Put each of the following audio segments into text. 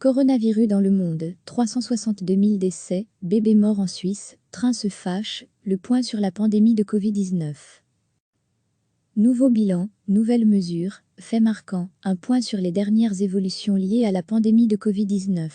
Coronavirus dans le monde, 362 000 décès, bébés morts en Suisse, train se fâche, le point sur la pandémie de Covid-19. Nouveau bilan, nouvelles mesures, faits marquants, un point sur les dernières évolutions liées à la pandémie de Covid-19.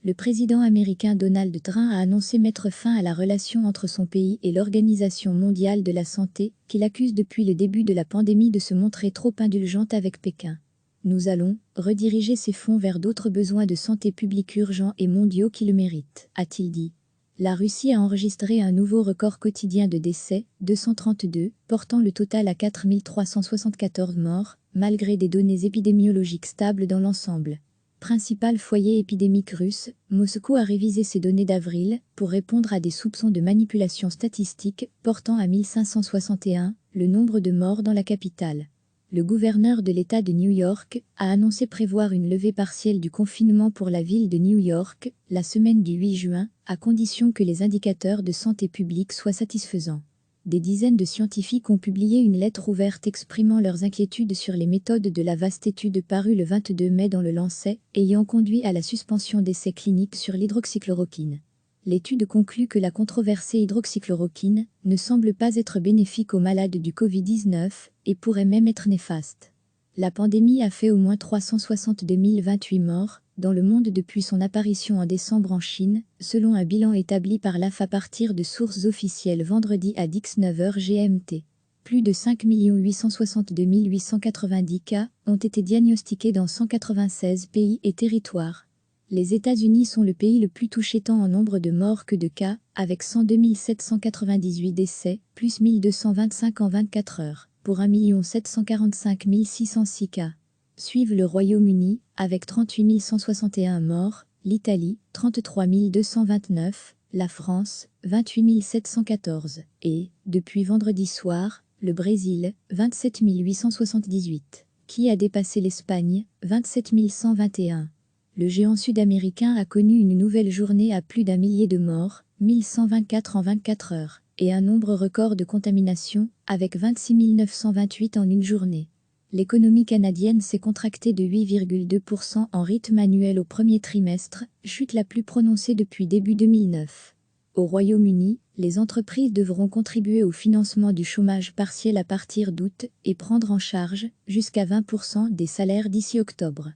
Le président américain Donald Trump a annoncé mettre fin à la relation entre son pays et l'Organisation mondiale de la santé, qu'il accuse depuis le début de la pandémie de se montrer trop indulgente avec Pékin. Nous allons rediriger ces fonds vers d'autres besoins de santé publique urgents et mondiaux qui le méritent, a-t-il dit. La Russie a enregistré un nouveau record quotidien de décès, 232, portant le total à 4 374 morts, malgré des données épidémiologiques stables dans l'ensemble. Principal foyer épidémique russe, Moscou a révisé ses données d'avril pour répondre à des soupçons de manipulation statistique, portant à 1561 le nombre de morts dans la capitale. Le gouverneur de l'État de New York a annoncé prévoir une levée partielle du confinement pour la ville de New York, la semaine du 8 juin, à condition que les indicateurs de santé publique soient satisfaisants. Des dizaines de scientifiques ont publié une lettre ouverte exprimant leurs inquiétudes sur les méthodes de la vaste étude parue le 22 mai dans le Lancet, ayant conduit à la suspension d'essais cliniques sur l'hydroxychloroquine. L'étude conclut que la controversée hydroxychloroquine ne semble pas être bénéfique aux malades du Covid-19 et pourrait même être néfaste. La pandémie a fait au moins 362 028 morts dans le monde depuis son apparition en décembre en Chine, selon un bilan établi par l'AF à partir de sources officielles vendredi à 19h GMT. Plus de 5 862 890 cas ont été diagnostiqués dans 196 pays et territoires. Les États-Unis sont le pays le plus touché tant en nombre de morts que de cas, avec 102 798 décès, plus 1225 en 24 heures, pour 1 745 606 cas. Suivent le Royaume-Uni, avec 38 161 morts, l'Italie, 33 229, la France, 28 714, et, depuis vendredi soir, le Brésil, 27 878, qui a dépassé l'Espagne, 27 121. Le géant sud-américain a connu une nouvelle journée à plus d'1 millier de morts, 1124 en 24 heures, et un nombre record de contaminations, avec 26 928 en une journée. L'économie canadienne s'est contractée de 8,2% en rythme annuel au premier trimestre, chute la plus prononcée depuis début 2009. Au Royaume-Uni, les entreprises devront contribuer au financement du chômage partiel à partir d'août et prendre en charge jusqu'à 20% des salaires d'ici octobre.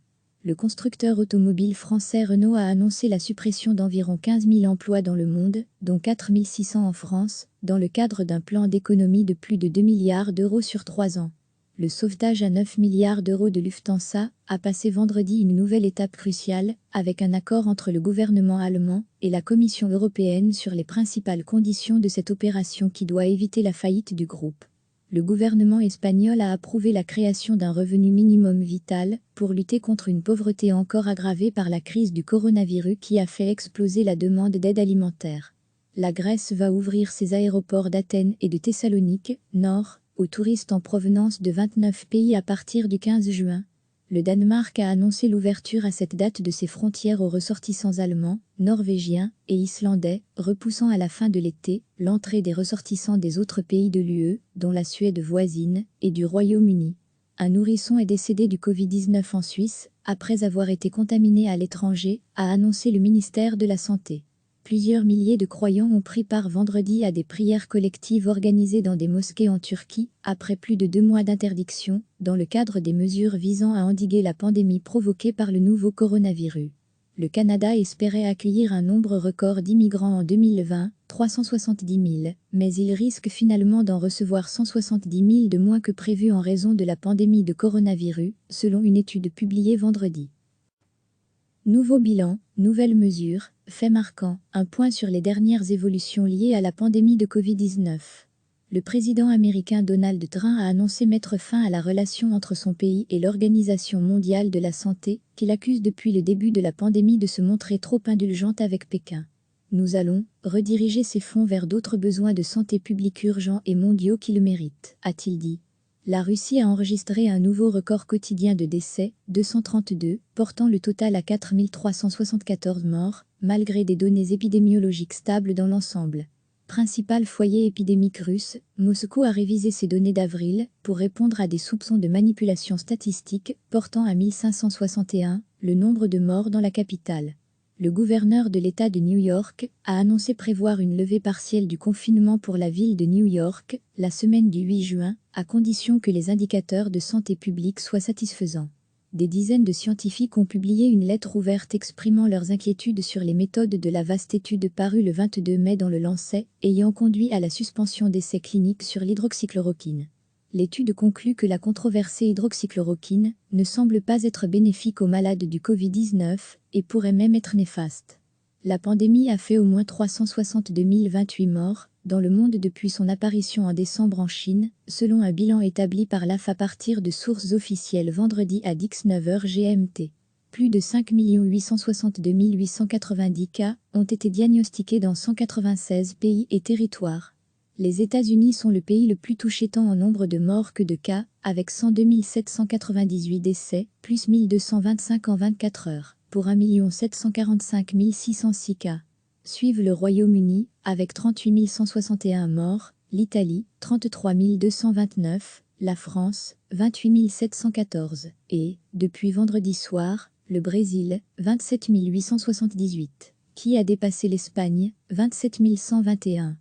Le constructeur automobile français Renault a annoncé la suppression d'environ 15 000 emplois dans le monde, dont 4 600 en France, dans le cadre d'un plan d'économie de plus de 2 milliards d'euros sur 3 ans. Le sauvetage à 9 milliards d'euros de Lufthansa a passé vendredi une nouvelle étape cruciale, avec un accord entre le gouvernement allemand et la Commission européenne sur les principales conditions de cette opération qui doit éviter la faillite du groupe. Le gouvernement espagnol a approuvé la création d'un revenu minimum vital pour lutter contre une pauvreté encore aggravée par la crise du coronavirus qui a fait exploser la demande d'aide alimentaire. La Grèce va ouvrir ses aéroports d'Athènes et de Thessalonique, nord, aux touristes en provenance de 29 pays à partir du 15 juin. Le Danemark a annoncé l'ouverture à cette date de ses frontières aux ressortissants allemands, norvégiens et islandais, repoussant à la fin de l'été l'entrée des ressortissants des autres pays de l'UE, dont la Suède voisine, et du Royaume-Uni. Un nourrisson est décédé du Covid-19 en Suisse, après avoir été contaminé à l'étranger, a annoncé le ministère de la Santé. Plusieurs milliers de croyants ont pris part vendredi à des prières collectives organisées dans des mosquées en Turquie, après plus de 2 mois d'interdiction, dans le cadre des mesures visant à endiguer la pandémie provoquée par le nouveau coronavirus. Le Canada espérait accueillir un nombre record d'immigrants en 2020, 370 000, mais il risque finalement d'en recevoir 170 000 de moins que prévu en raison de la pandémie de coronavirus, selon une étude publiée vendredi. Nouveau bilan, nouvelles mesures, faits marquants, un point sur les dernières évolutions liées à la pandémie de Covid-19. Le président américain Donald Trump a annoncé mettre fin à la relation entre son pays et l'Organisation mondiale de la santé, qu'il accuse depuis le début de la pandémie de se montrer trop indulgente avec Pékin. Nous allons rediriger ces fonds vers d'autres besoins de santé publique urgents et mondiaux qui le méritent, a-t-il dit. La Russie a enregistré un nouveau record quotidien de décès, 232, portant le total à 4 374 morts, malgré des données épidémiologiques stables dans l'ensemble. Principal foyer épidémique russe, Moscou a révisé ses données d'avril pour répondre à des soupçons de manipulation statistique, portant à 1561 Le nombre de morts dans la capitale. Le gouverneur de l'État de New York a annoncé prévoir une levée partielle du confinement pour la ville de New York la semaine du 8 juin, à condition que les indicateurs de santé publique soient satisfaisants. Des dizaines de scientifiques ont publié une lettre ouverte exprimant leurs inquiétudes sur les méthodes de la vaste étude parue le 22 mai dans le Lancet, ayant conduit à la suspension d'essais cliniques sur l'hydroxychloroquine. L'étude conclut que la controversée hydroxychloroquine ne semble pas être bénéfique aux malades du Covid-19 et pourrait même être néfaste. La pandémie a fait au moins 362 028 morts dans le monde depuis son apparition en décembre en Chine, selon un bilan établi par l'AF à partir de sources officielles vendredi à 19h GMT. Plus de 5 862 890 cas ont été diagnostiqués dans 196 pays et territoires. Les États-Unis sont le pays le plus touché tant en nombre de morts que de cas, avec 102 798 décès, plus 1225 en 24 heures, pour 1 745 606 cas. Suivent le Royaume-Uni, avec 38 161 morts, l'Italie, 33 229, la France, 28 714, et, depuis vendredi soir, le Brésil, 27 878, qui a dépassé l'Espagne, 27 121.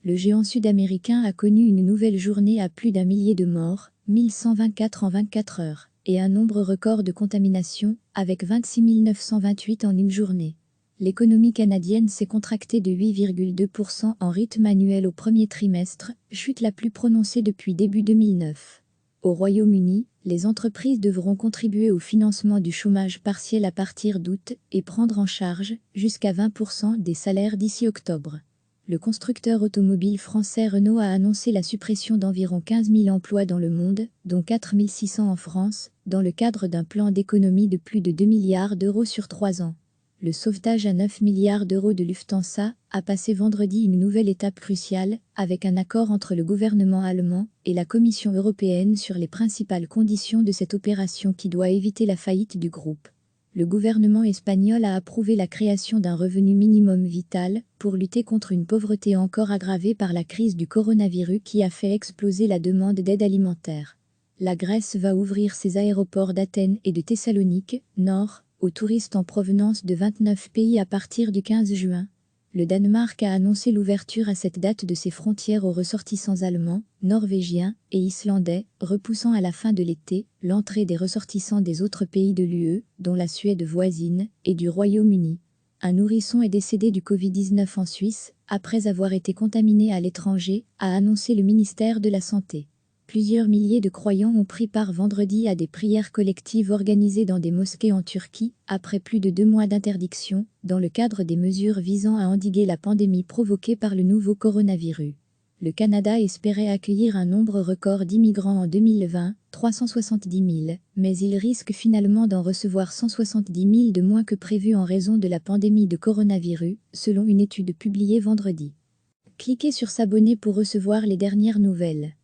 Le géant sud-américain a connu une nouvelle journée à plus d'1 millier de morts, 1124 en 24 heures, et un nombre record de contaminations, avec 26 928 en une journée. L'économie canadienne s'est contractée de 8,2% en rythme annuel au premier trimestre, chute la plus prononcée depuis début 2009. Au Royaume-Uni, les entreprises devront contribuer au financement du chômage partiel à partir d'août et prendre en charge jusqu'à 20% des salaires d'ici octobre. Le constructeur automobile français Renault a annoncé la suppression d'environ 15 000 emplois dans le monde, dont 4 600 en France, dans le cadre d'un plan d'économie de plus de 2 milliards d'euros sur 3 ans. Le sauvetage à 9 milliards d'euros de Lufthansa a passé vendredi une nouvelle étape cruciale, avec un accord entre le gouvernement allemand et la Commission européenne sur les principales conditions de cette opération qui doit éviter la faillite du groupe. Le gouvernement espagnol a approuvé la création d'un revenu minimum vital pour lutter contre une pauvreté encore aggravée par la crise du coronavirus qui a fait exploser la demande d'aide alimentaire. La Grèce va ouvrir ses aéroports d'Athènes et de Thessalonique, nord, aux touristes en provenance de 29 pays à partir du 15 juin. Le Danemark a annoncé l'ouverture à cette date de ses frontières aux ressortissants allemands, norvégiens et islandais, repoussant à la fin de l'été l'entrée des ressortissants des autres pays de l'UE, dont la Suède voisine, et du Royaume-Uni. Un nourrisson est décédé du Covid-19 en Suisse, après avoir été contaminé à l'étranger, a annoncé le ministère de la Santé. Plusieurs milliers de croyants ont pris part vendredi à des prières collectives organisées dans des mosquées en Turquie, après plus de 2 mois d'interdiction, dans le cadre des mesures visant à endiguer la pandémie provoquée par le nouveau coronavirus. Le Canada espérait accueillir un nombre record d'immigrants en 2020, 370 000, mais il risque finalement d'en recevoir 170 000 de moins que prévu en raison de la pandémie de coronavirus, selon une étude publiée vendredi. Cliquez sur s'abonner pour recevoir les dernières nouvelles.